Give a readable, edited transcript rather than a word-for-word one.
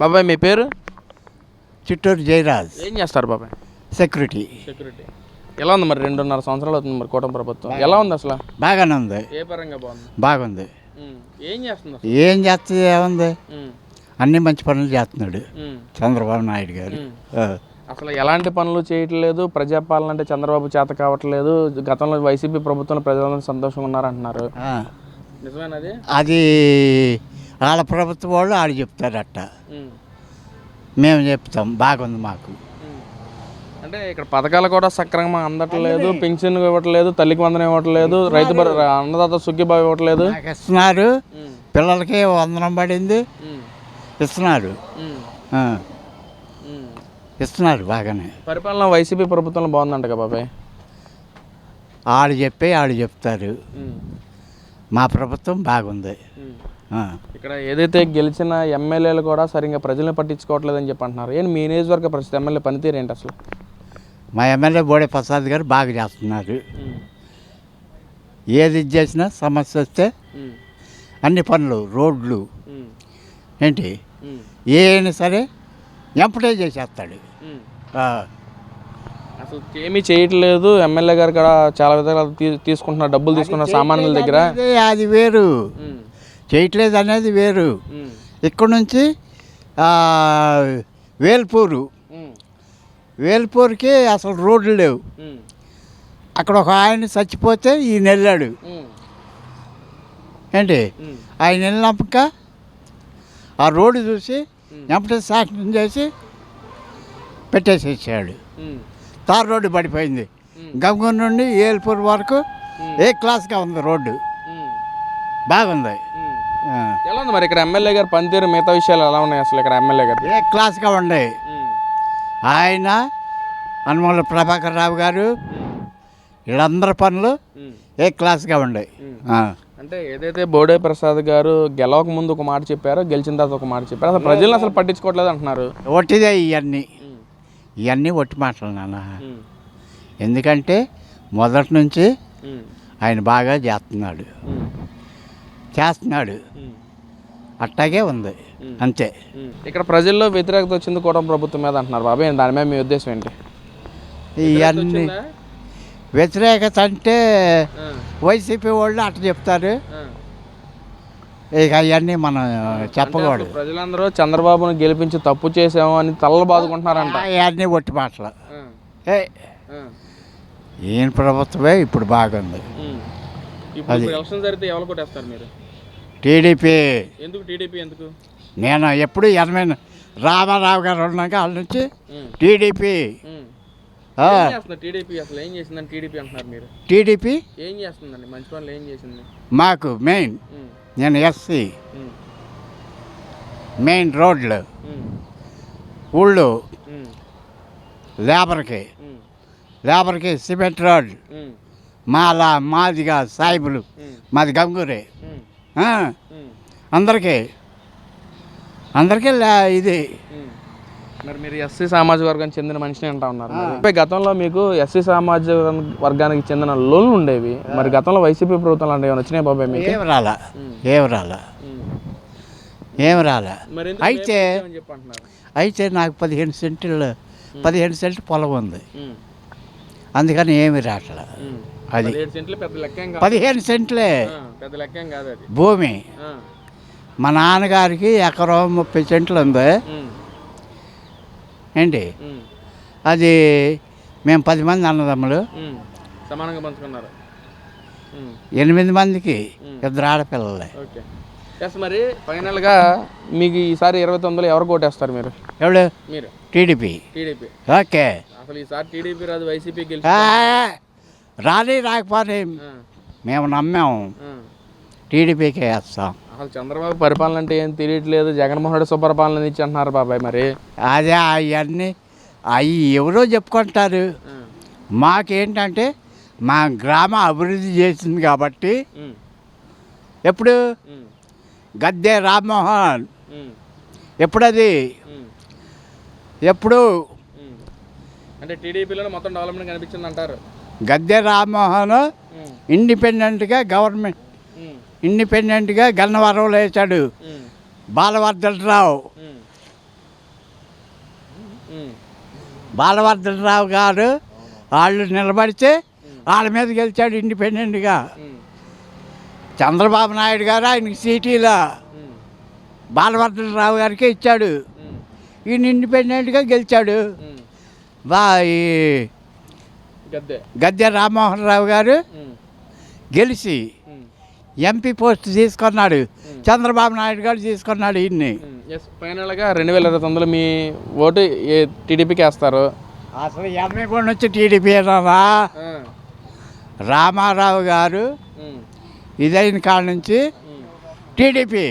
బాబాయ్ మీ పేరు? చిట్టూరు జయరాజ్. ఏం చేస్తారు బాబాయ్? సెక్యూరిటీ. ఎలా ఉంది మరి 2.5 సంవత్సరాలు అవుతుంది మరి కూటమి ప్రభుత్వం ఎలా ఉంది అసలు? బాగానే ఉంది. ఏ పరంగా బాగుంది? బాగుంది. ఏం చేస్తుంది? ఏం చేస్తుంది ఏముంది, అన్ని మంచి పనులు చేస్తున్నాడు చంద్రబాబు నాయుడు గారు. అసలు ఎలాంటి పనులు చేయట్లేదు, ప్రజాపాలన అంటే చంద్రబాబు చేత కావట్లేదు, గతంలో వైసీపీ ప్రభుత్వంలో ప్రజలందరూ సంతోషంగా ఉన్నారంటున్నారు, నిజమేనది? అది వాళ్ళ ప్రభుత్వం వాళ్ళు వాళ్ళు చెప్తారట, మేము చెప్తాం బాగుంది మాకు. అంటే ఇక్కడ పథకాలు కూడా సక్రమంగా అందట్లేదు, పింఛన్ ఇవ్వట్లేదు, తల్లికి వందనం ఇవ్వట్లేదు, రైతు అన్నదాత సుఖీభావం ఇవ్వట్లేదు. ఇస్తున్నారు, పిల్లలకి వందనం పడింది ఇస్తున్నారు, ఇస్తున్నారు బాగానే. పరిపాలన వైసీపీ ప్రభుత్వంలో బాగుందంట కదా బాబాయ్? వాళ్ళు చెప్తారు, మా ప్రభుత్వం బాగుంది. ఇక్కడ ఏదైతే గెలిచిన ఎమ్మెల్యేలు కూడా సరిగ్గా ప్రజల్ని పట్టించుకోవట్లేదని చెప్పి అంటున్నారు. ఏంటి మీ నియోజకవర్గ పరిస్థితి, ఎమ్మెల్యే పనితీరు ఏంటి అసలు? మా ఎమ్మెల్యే బోడే ప్రసాద్ గారు బాగా చేస్తున్నారు. ఏది చేసినా సమస్య వస్తే అన్ని పనులు, రోడ్లు ఏంటి ఏమైనా సరే ఎంపటే చేసేస్తాడు. అసలు ఏమీ చేయట్లేదు ఎమ్మెల్యే గారు కూడా చాలా విధాలు తీసుకుంటున్నారు, డబ్బులు తీసుకున్నారు సామాన్యుల దగ్గర. అది వేరు, చేయట్లేదు అనేది వేరు. ఇక్కడ నుంచి వేల్పూర్కి అసలు రోడ్లు లేవు. అక్కడ ఒక ఆయన చచ్చిపోతే ఈయన వెళ్ళాడు ఏంటి, ఆయన వెళ్ళినాక ఆ రోడ్డు చూసి ఎంపటే శాంక్షన్ చేసి పెట్టేసేసాడు. తార్ రోడ్డు పడిపోయింది. గంగూరు నుండి ఏల్పూర్ వరకు ఏ క్లాస్గా ఉంది రోడ్డు, బాగుంది. ఎలా ఉంది మరి ఇక్కడ ఎమ్మెల్యే గారు పనితీరు, మిగతా విషయాలు ఎలా ఉన్నాయి అసలు? ఇక్కడ ఎమ్మెల్యే గారు ఏ క్లాస్గా ఉన్నాయి. ఆయన అనుమల ప్రభాకర్ రావు గారు వీళ్ళందరి పనులు ఏ క్లాస్గా ఉన్నాయి. అంటే ఏదైతే బోడే ప్రసాద్ గారు గెలవక ముందు ఒక మాట చెప్పారో, గెలిచిన తర్వాత ఒక మాట చెప్పారు, అసలు ప్రజలను అసలు పట్టించుకోవట్లేదు అంటున్నారు. ఒట్టిదే ఇవన్నీ ఒట్టి మాటలు నాన్న. ఎందుకంటే మొదటి నుంచి ఆయన బాగా చేస్తున్నాడు అట్టాగే ఉంది అంతే. ఇక్కడ ప్రజల్లో వ్యతిరేకత వచ్చింది కూటమి ప్రభుత్వం మీద అంటున్నారు బాబాయ్, దాని మీద మీ ఉద్దేశం ఏంటి? ఇవన్నీ వ్యతిరేకత అంటే వైసీపీ వాళ్ళు అట్ట చెప్తారు, ఇక అవన్నీ మనం చెప్పకూడదు. ప్రజలందరూ చంద్రబాబును గెలిపించి తప్పు చేసాము అని తలలు బాదుకుంటున్నారంట. అవన్నీ ఒట్టి మాటలు. ఈయన ప్రభుత్వమే ఇప్పుడు బాగుంది. అది ఎలక్షన్ జరిగితే ఎవరు కొట్టేస్తారు మీరు? టీడీపీ. ఎందుకు టీడీపీ? ఎందుకు? నేను ఎప్పుడు 80 రామారావు గారు ఉన్నాక వాళ్ళ నుంచి టీడీపీ. టీడీపీ అసలు ఏం చేసిందని టీడీపీ అంటున్నారు మీరు? టీడీపీ ఏం చేస్తుందండి, మంచి పనులు ఏం చేసింది మాకు? నేను ఎస్సీ, మెయిన్ రోడ్లు, ఊళ్ళు, లేబర్కి సిమెంట్ రోడ్, మాదిగా సాయిబులు, మాది గంగూరే, అందరికీ ఇది. మరి మీరు ఎస్సీ సామాజిక వర్గానికి చెందిన మనిషిని అంటా ఉన్నారు. గతంలో మీకు ఎస్సీ సామాజిక వర్గానికి చెందిన లోన్లు ఉండేవి, మరి గతంలో వైసీపీ ప్రభుత్వం అంటే ఏమైనా వచ్చినాయి బాబాయ్ మీకు? ఏం రాలా. అయితే నాకు 15 సెంట్లు పొలం ఉంది, అందుకని ఏమి రాట్లా. అది 15 సెంట్లే భూమి. మా నాన్నగారికి ఎకరం 30 సెంట్లు ఉంది ఏంటి, అది మేము 10 మంది అన్నదమ్ములు సమానంగా పంచుకున్నారు. 8 మందికి 2 ఆడపిల్లలే. మరి ఫైనల్గా మీకు ఈసారి 29లో ఎవరు కోటేస్తారు మీరు? ఎవరు? మీరు. టీడీపీ. ఓకే. అసలు ఈసారి టీడీపీ రాదు, వైసీపీ రాకపోతే మేము నమ్మాము, టీడీపీకే వేస్తాం. అసలు చంద్రబాబు పరిపాలన అంటే ఏం తెలియట్లేదు, జగన్మోహన్ రెడ్డి సుపరిపాలన ఇచ్చి అంటున్నారు బాబాయ్. మరి అదే అవన్నీ ఎవరో చెప్పుకుంటారు. మాకేంటంటే మా గ్రామం అభివృద్ధి చేసింది కాబట్టి. ఎప్పుడు గద్దె రామ్మోహన్, ఎప్పుడది ఎప్పుడు అంటే టీడీపీలో మొత్తం డెవలప్మెంట్ కనిపించింది అంటారు. గద్దె రామ్మోహన్ ఇండిపెండెంట్గా గన్నవరంలో వేశాడు. బాలవర్ధన్ రావు బాలవర్ధనరావు గారు వాళ్ళు నిలబడితే వాళ్ళ మీద గెలిచాడు ఇండిపెండెంట్గా. చంద్రబాబు నాయుడు గారు ఆయనకి సిటీలో బాలవర్ధనరావు గారికి ఇచ్చాడు. ఈయన ఇండిపెండెంట్గా గెలిచాడు. ఈ గద్దె రామ్మోహన్ రావు గారు గెలిచి ఎంపీ పోస్ట్ తీసుకున్నాడు. చంద్రబాబు నాయుడు గారు తీసుకున్నాడు ఈయన్ని. ఫైనల్గా 2029లో మీ ఓటు టీడీపీకి వేస్తారు. అసలు ఎమ్మెల్యే నుంచి టీడీపీ ఏనా? రామారావు గారు ఇదైన కాడ నుంచి టీడీపీ.